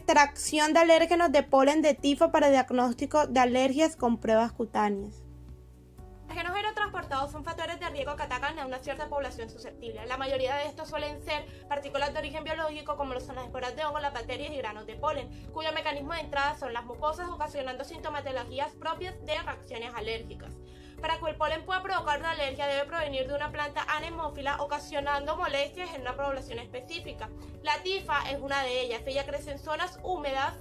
extracción de alérgenos de polen de tifo para diagnóstico de alergias con pruebas cutáneas. Los alérgenos aerotransportados son factores de riesgo que atacan a una cierta población susceptible. La mayoría de estos suelen ser partículas de origen biológico, como lo son las esporas de hongo, las bacterias y granos de polen, cuyo mecanismo de entrada son las mucosas, ocasionando sintomatologías propias de reacciones alérgicas. Para que el polen pueda provocar una alergia, debe provenir de una planta anemófila, ocasionando molestias en una población específica. La tifa es una de ellas. Ella crece en zonas húmedas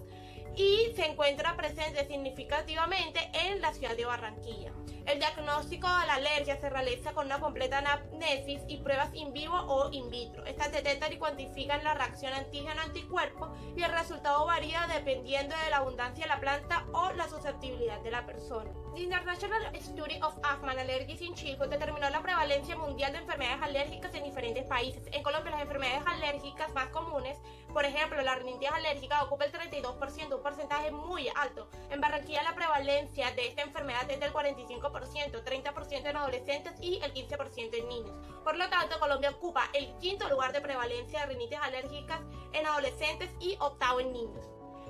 y se encuentra presente significativamente en la ciudad de Barranquilla. El diagnóstico de la alergia se realiza con una completa anamnesis y pruebas in vivo o in vitro. Estas detectan y cuantifican la reacción antígeno-anticuerpo y el resultado varía dependiendo de la abundancia de la planta o la susceptibilidad de la persona. The International Study of Asthma and Allergies in Childhood determinó la prevalencia mundial de enfermedades alérgicas en diferentes países. En Colombia, las enfermedades alérgicas más comunes, por ejemplo, la rinitis alérgica, ocupa el 32%, un porcentaje muy alto. En Barranquilla, la prevalencia de esta enfermedad es del 45%, 30% en adolescentes y el 15% en niños. Por lo tanto, Colombia ocupa el quinto lugar de prevalencia de rinitis alérgicas en adolescentes y octavo en niños.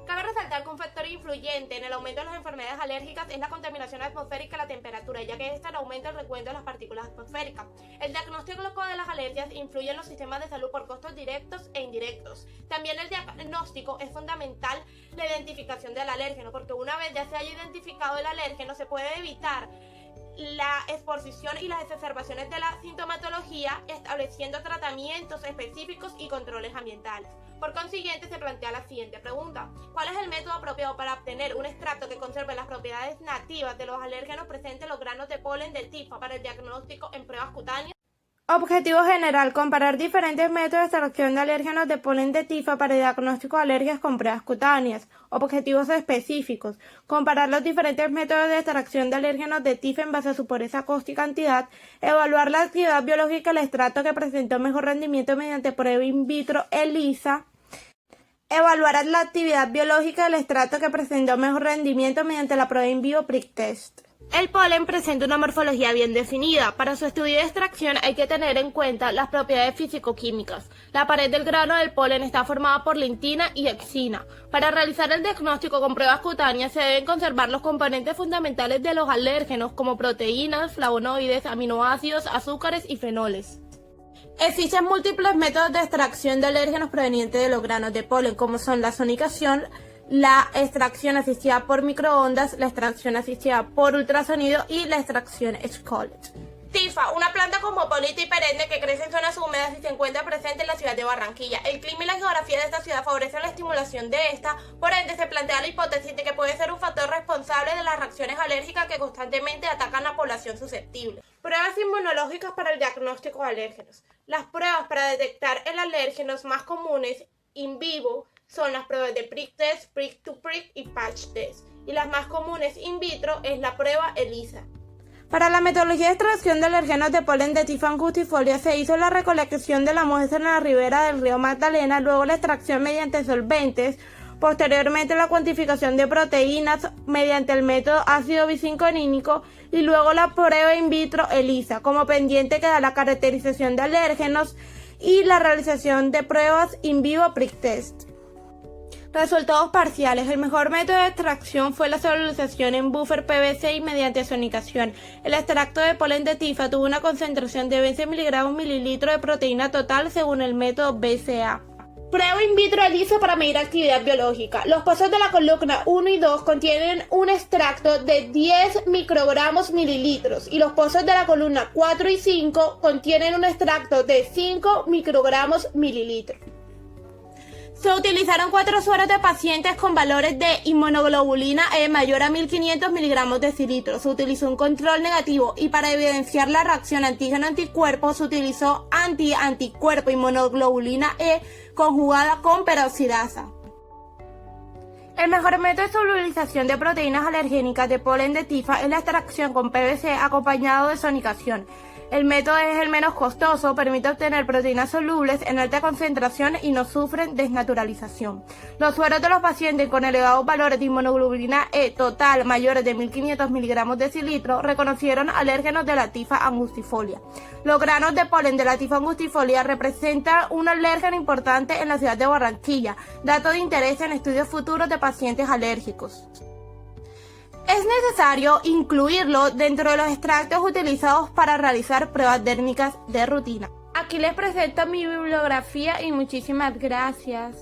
Cabe resaltar que un factor influyente en el aumento de las enfermedades alérgicas es la contaminación atmosférica y la temperatura, ya que esta aumenta el recuento de las partículas atmosféricas. El diagnóstico de las alergias influye en los sistemas de salud por costos directos e indirectos. También el diagnóstico es fundamental la identificación del alérgeno, porque una vez ya se haya identificado el alérgeno, se puede evitar la exposición y las exacerbaciones de la sintomatología, estableciendo tratamientos específicos y controles ambientales. Por consiguiente, se plantea la siguiente pregunta: ¿cuál es el método apropiado para obtener un extracto que conserve las propiedades nativas de los alérgenos presentes en los granos de polen del tifo para el diagnóstico en pruebas cutáneas? Objetivo general: comparar diferentes métodos de extracción de alérgenos de polen de tifa para el diagnóstico de alergias con pruebas cutáneas. Objetivos específicos: comparar los diferentes métodos de extracción de alérgenos de tifa en base a su pureza, costo y cantidad. Evaluar la actividad biológica del extracto que presentó mejor rendimiento mediante prueba in vitro ELISA. Evaluar la actividad biológica del extracto que presentó mejor rendimiento mediante la prueba in vivo prick test. El polen presenta una morfología bien definida. Para su estudio de extracción hay que tener en cuenta las propiedades físico-químicas. La pared del grano del polen está formada por lentina y exina. Para realizar el diagnóstico con pruebas cutáneas se deben conservar los componentes fundamentales de los alérgenos como proteínas, flavonoides, aminoácidos, azúcares y fenoles. Existen múltiples métodos de extracción de alérgenos provenientes de los granos de polen, como son la sonicación, la extracción asistida por microondas, la extracción asistida por ultrasonido y la extracción Scolet. Tifa, una planta cosmopolita y perenne que crece en zonas húmedas y se encuentra presente en la ciudad de Barranquilla. El clima y la geografía de esta ciudad favorecen la estimulación de esta, por ende se plantea la hipótesis de que puede ser un factor responsable de las reacciones alérgicas que constantemente atacan a la población susceptible. Pruebas inmunológicas para el diagnóstico de alérgenos. Las pruebas para detectar el alérgenos más comunes in vivo son las pruebas de prick test, prick to prick y patch test. Y las más comunes in vitro es la prueba ELISA. Para la metodología de extracción de alérgenos de polen de tifa angustifolia se hizo la recolección de la muestra en la ribera del río Magdalena, luego la extracción mediante solventes, posteriormente la cuantificación de proteínas mediante el método ácido bisinconínico y luego la prueba in vitro ELISA. Como pendiente queda la caracterización de alérgenos y la realización de pruebas in vivo prick test. Resultados parciales. El mejor método de extracción fue la solubilización en buffer PVC y mediante sonicación. El extracto de polen de tifa tuvo una concentración de 20 mg/ml de proteína total según el método BCA. Prueba in vitro ELISA para medir actividad biológica. Los pozos de la columna 1 y 2 contienen un extracto de 10 microgramos mililitros y los pozos de la columna 4 y 5 contienen un extracto de 5 microgramos mililitros. Se utilizaron 4 sueros de pacientes con valores de inmunoglobulina E mayor a 1500 miligramos decilitros. Se utilizó un control negativo y para evidenciar la reacción antígeno-anticuerpo se utilizó anticuerpo inmunoglobulina E conjugada con peroxidasa. El mejor método de solubilización de proteínas alergénicas de polen de tifa es la extracción con PVC acompañado de sonicación. El método es el menos costoso, permite obtener proteínas solubles en alta concentración y no sufren desnaturalización. Los sueros de los pacientes con elevados valores de inmunoglobulina E total mayores de 1500 miligramos decilitro reconocieron alérgenos de la tifa angustifolia. Los granos de polen de la tifa angustifolia representan un alérgeno importante en la ciudad de Barranquilla, dato de interés en estudios futuros de pacientes alérgicos. Es necesario incluirlo dentro de los extractos utilizados para realizar pruebas dérmicas de rutina. Aquí les presento mi bibliografía y muchísimas gracias.